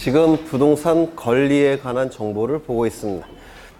지금 부동산 권리에 관한 정보를 보고 있습니다.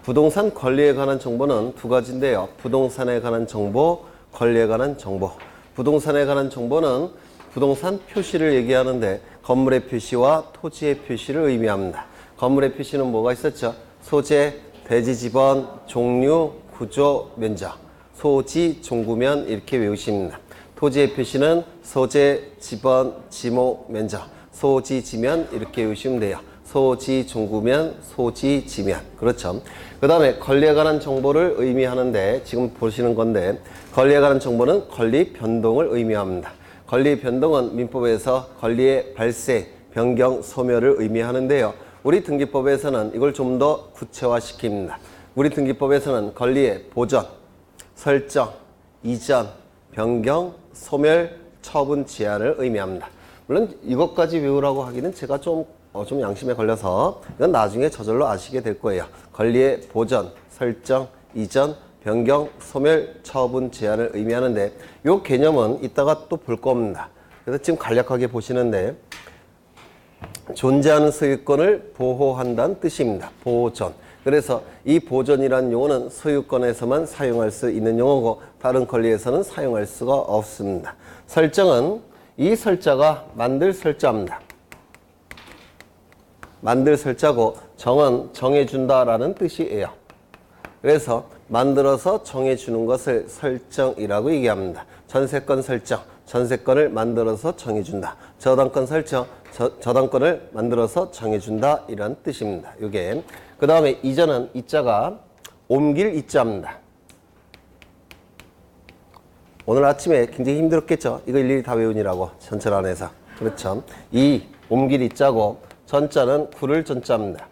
부동산 권리에 관한 정보는 두 가지인데요. 부동산에 관한 정보, 권리에 관한 정보. 부동산에 관한 정보는 부동산 표시를 얘기하는데 건물의 표시와 토지의 표시를 의미합니다. 건물의 표시는 뭐가 있었죠? 소재, 대지 지번, 종류, 구조, 면적. 소지, 종구면 이렇게 외우십니다. 토지의 표시는 소재, 지번, 지목, 면적. 소지, 지면 이렇게 외우시면 돼요. 소지, 종구면, 소지, 지면. 그렇죠. 그 다음에 권리에 관한 정보를 의미하는데 지금 보시는 건데 권리에 관한 정보는 권리 변동을 의미합니다. 권리 변동은 민법에서 권리의 발생, 변경, 소멸을 의미하는데요. 우리 등기법에서는 이걸 좀 더 구체화시킵니다. 우리 등기법에서는 권리의 보전, 설정, 이전, 변경, 소멸, 처분, 제한을 의미합니다. 물론 이것까지 외우라고 하기는 제가 좀 양심에 걸려서 이건 나중에 저절로 아시게 될 거예요. 권리의 보전, 설정, 이전, 변경, 소멸, 처분, 제한을 의미하는데 이 개념은 이따가 또 볼 겁니다. 그래서 지금 간략하게 보시는데 존재하는 소유권을 보호한다는 뜻입니다. 보존. 그래서 이 보존이라는 용어는 소유권에서만 사용할 수 있는 용어고 다른 권리에서는 사용할 수가 없습니다. 설정은 이 설자가 만들 설자입니다. 만들 설자고 정은 정해준다라는 뜻이에요. 그래서 만들어서 정해주는 것을 설정이라고 얘기합니다. 전세권 설정, 전세권을 만들어서 정해준다. 저당권 설정, 저당권을 만들어서 정해준다 이런 뜻입니다. 이게 그 다음에 이전은 이자가 옮길 이자입니다. 오늘 아침에 굉장히 힘들었겠죠? 이거 일일이 다 외우니라고 전철 안에서. 그렇죠. 이 옮길 이자고 전자는 구를 전자입니다.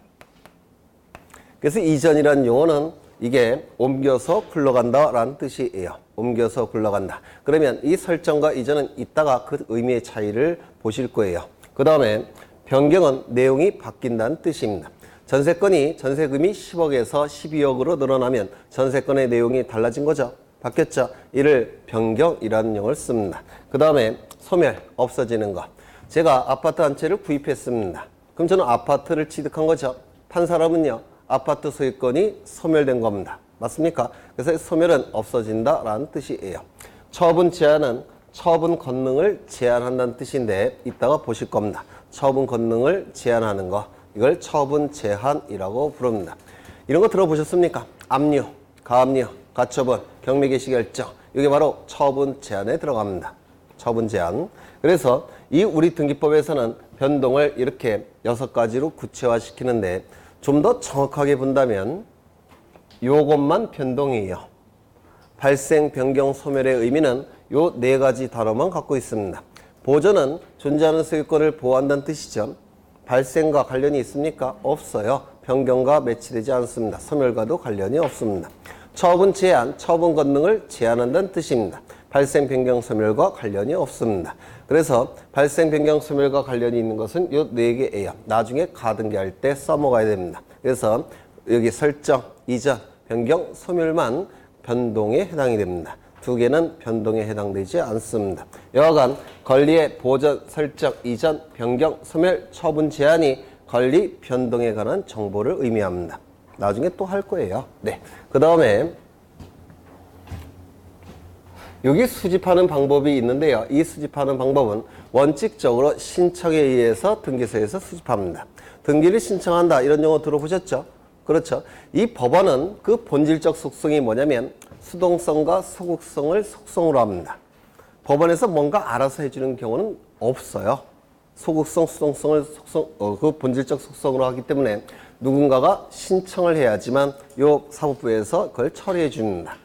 그래서 이전이라는 용어는 이게 옮겨서 굴러간다 라는 뜻이에요. 옮겨서 굴러간다. 그러면 이 설정과 이전은 이따가 그 의미의 차이를 보실 거예요. 그 다음에 변경은 내용이 바뀐다는 뜻입니다. 전세권이 전세금이 10억에서 12억으로 늘어나면 전세권의 내용이 달라진 거죠. 바뀌었죠. 이를 변경이라는 용어를 씁니다. 그 다음에 소멸, 없어지는 것. 제가 아파트 한 채를 구입했습니다. 그럼 저는 아파트를 취득한 거죠. 판 사람은요. 아파트 소유권이 소멸된 겁니다. 맞습니까? 그래서 소멸은 없어진다라는 뜻이에요. 처분 제한은 처분 권능을 제한한다는 뜻인데 이따가 보실 겁니다. 처분 권능을 제한하는 거. 이걸 처분 제한이라고 부릅니다. 이런 거 들어보셨습니까? 압류, 가압류, 가처분, 경매 개시 결정. 이게 바로 처분 제한에 들어갑니다. 처분 제한. 그래서 이 우리 등기법에서는 변동을 이렇게 6가지로 구체화시키는데 좀 더 정확하게 본다면 요것만 변동이에요. 발생, 변경, 소멸의 의미는 요 4가지 단어만 갖고 있습니다. 보존은 존재하는 소유권을 보호한다는 뜻이죠. 발생과 관련이 있습니까? 없어요. 변경과 매치되지 않습니다. 소멸과도 관련이 없습니다. 처분 제한, 처분 권능을 제한한다는 뜻입니다. 발생, 변경, 소멸과 관련이 없습니다. 그래서 발생, 변경, 소멸과 관련이 있는 것은 요 4개예요. 나중에 가등기할 때 써먹어야 됩니다. 그래서 여기 설정, 이전, 변경, 소멸만 변동에 해당이 됩니다. 2개는 변동에 해당되지 않습니다. 여하간 권리의 보전, 설정, 이전, 변경, 소멸, 처분 제한이 권리 변동에 관한 정보를 의미합니다. 나중에 또 할 거예요. 네. 그 다음에 여기 수집하는 방법이 있는데요. 이 수집하는 방법은 원칙적으로 신청에 의해서 등기소에서 수집합니다. 등기를 신청한다 이런 용어 들어보셨죠? 그렇죠. 이 법원은 그 본질적 속성이 뭐냐면 수동성과 소극성을 속성으로 합니다. 법원에서 뭔가 알아서 해주는 경우는 없어요. 소극성, 수동성을 그 본질적 속성으로 하기 때문에 누군가가 신청을 해야지만 요 사법부에서 그걸 처리해 줍니다.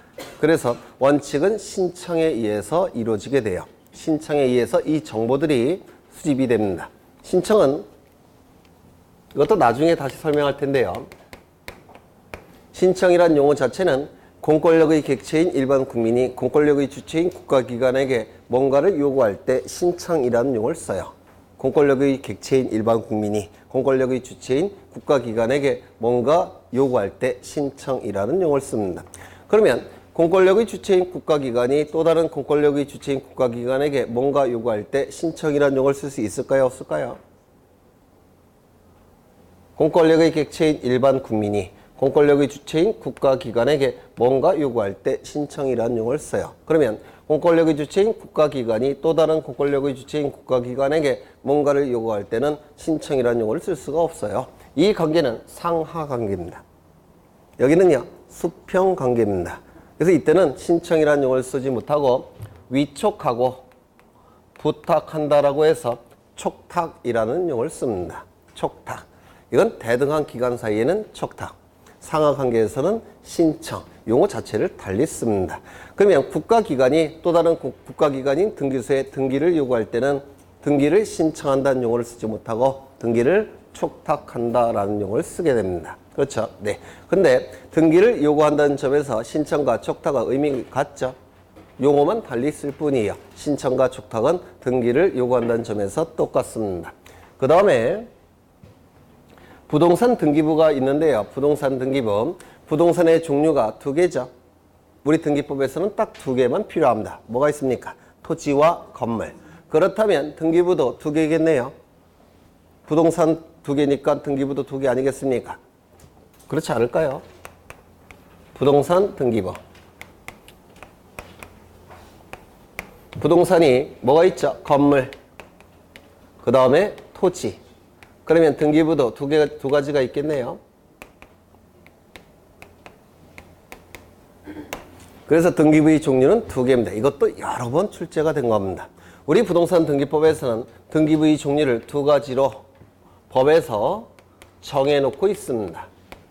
그래서 원칙은 신청에 의해서 이루어지게 돼요. 신청에 의해서 이 정보들이 수집이 됩니다. 신청은 이것도 나중에 다시 설명할 텐데요. 신청이란 용어 자체는 공권력의 객체인 일반 국민이 공권력의 주체인 국가기관에게 뭔가를 요구할 때 신청이라는 용어를 써요. 공권력의 객체인 일반 국민이 공권력의 주체인 국가기관에게 뭔가 요구할 때 신청이라는 용어를 씁니다. 그러면 공권력의 주체인 국가기관이 또 다른 공권력의 주체인 국가기관에게 뭔가 요구할 때 신청이라는 용어를 쓸 수 있을까요? 없을까요? 공권력의 객체인 일반 국민이 공권력의 주체인 국가기관에게 뭔가 요구할 때 신청이라는 용어를 써요. 그러면 공권력의 주체인 국가기관이 또 다른 공권력의 주체인 국가기관에게 뭔가를 요구할 때는 신청이라는 용어를 쓸 수가 없어요. 이 관계는 상하관계입니다. 여기는요, 수평관계입니다. 그래서 이때는 신청이라는 용어를 쓰지 못하고 위촉하고 부탁한다라고 해서 촉탁이라는 용어를 씁니다. 촉탁. 이건 대등한 기관 사이에는 촉탁. 상하관계에서는 신청. 용어 자체를 달리 씁니다. 그러면 국가기관이 또 다른 국가기관인 등기소에 등기를 요구할 때는 등기를 신청한다는 용어를 쓰지 못하고 등기를 촉탁한다라는 용어를 쓰게 됩니다. 그렇죠? 네. 근데 등기를 요구한다는 점에서 신청과 촉탁과 의미가 같죠? 용어만 달리 있을 뿐이에요. 신청과 촉탁은 등기를 요구한다는 점에서 똑같습니다. 그 다음에 부동산 등기부가 있는데요. 부동산 등기부. 부동산의 종류가 두 개죠. 우리 등기법에서는 딱 두 개만 필요합니다. 뭐가 있습니까? 토지와 건물. 그렇다면 등기부도 두 개겠네요. 부동산 두 개니까 등기부도 두 개 아니겠습니까? 그렇지 않을까요? 부동산 등기부. 부동산이 뭐가 있죠? 건물. 그 다음에 토지. 그러면 등기부도 두 가지가 있겠네요. 그래서 등기부의 종류는 두 개입니다. 이것도 여러 번 출제가 된 겁니다. 우리 부동산 등기법에서는 등기부의 종류를 두 가지로 법에서 정해놓고 있습니다.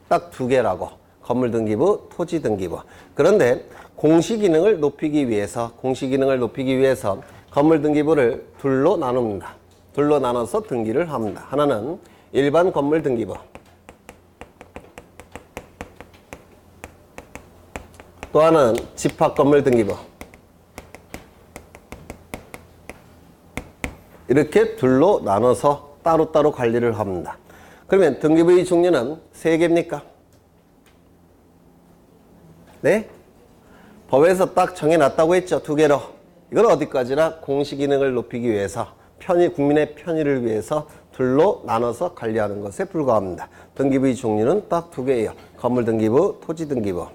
딱 두 개라고. 건물 등기부, 토지 등기부. 그런데 공시기능을 높이기 위해서 건물 등기부를 둘로 나눕니다. 둘로 나눠서 등기를 합니다. 하나는 일반 건물 등기부, 또 하나는 집합 건물 등기부. 이렇게 둘로 나눠서 따로따로 관리를 합니다. 그러면 등기부의 종류는 세 개입니까? 네? 법에서 딱 정해놨다고 했죠. 두 개로. 이건 어디까지나 공시기능을 높이기 위해서 국민의 편의를 위해서 둘로 나눠서 관리하는 것에 불과합니다. 등기부의 종류는 딱 두 개예요. 건물 등기부, 토지 등기부.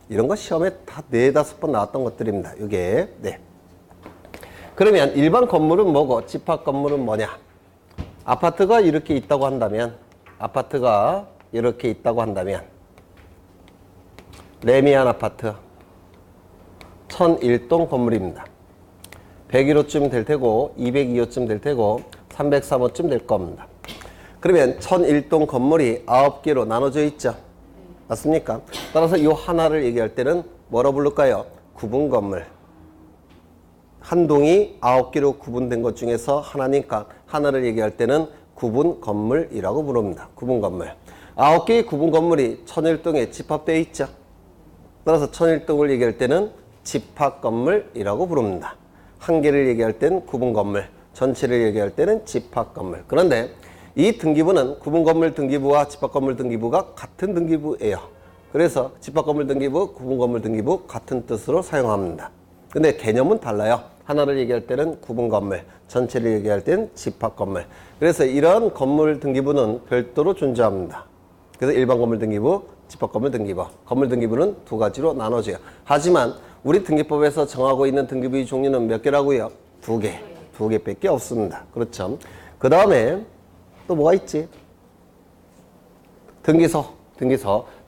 이런 거 시험에 다 4-5번 나왔던 것들입니다. 이게. 네. 그러면 일반 건물은 뭐고 집합 건물은 뭐냐? 아파트가 이렇게 있다고 한다면 레미안 아파트 1001동 건물입니다. 101호쯤 될 테고 202호쯤 될 테고 303호쯤 될 겁니다. 그러면 1001동 건물이 9개로 나눠져 있죠. 맞습니까? 따라서 이 하나를 얘기할 때는 뭐라 부를까요? 구분 건물. 한 동이 9개로 구분된 것 중에서 하나니까 하나를 얘기할 때는 구분 건물이라고 부릅니다. 구분 건물. 9개의 구분 건물이 1001동에 집합되어 있죠. 따라서 1001동을 얘기할 때는 집합 건물이라고 부릅니다. 한 개를 얘기할 때는 구분 건물, 전체를 얘기할 때는 집합 건물. 그런데 이 등기부는 구분 건물 등기부와 집합 건물 등기부가 같은 등기부예요. 그래서 집합 건물 등기부, 구분 건물 등기부 같은 뜻으로 사용합니다. 근데 개념은 달라요. 하나를 얘기할 때는 구분 건물, 전체를 얘기할 때는 집합 건물. 그래서 이런 건물 등기부는 별도로 존재합니다. 그래서 일반 건물 등기부, 집합 건물 등기부. 건물 등기부는 두 가지로 나눠져요. 하지만 우리 등기법에서 정하고 있는 등기부의 종류는 몇 개라고요? 두 개. 두 개밖에 없습니다. 그렇죠. 그 다음에 또 뭐가 있지? 등기소.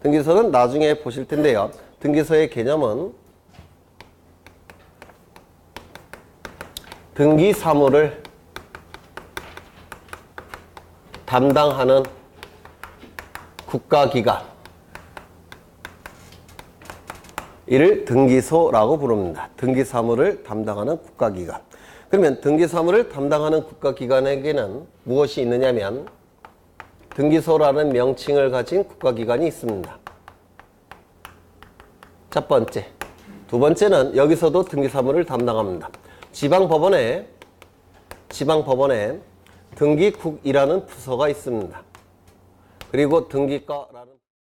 등기소는 나중에 보실 텐데요. 등기소의 개념은 등기 사무를 담당하는 국가기관. 이를 등기소라고 부릅니다. 등기 사무를 담당하는 국가기관. 그러면 등기 사무를 담당하는 국가기관에게는 무엇이 있느냐면 등기소라는 명칭을 가진 국가기관이 있습니다. 첫 번째. 두 번째는 여기서도 등기 사무를 담당합니다. 지방법원에 등기국이라는 부서가 있습니다. 그리고 등기과라는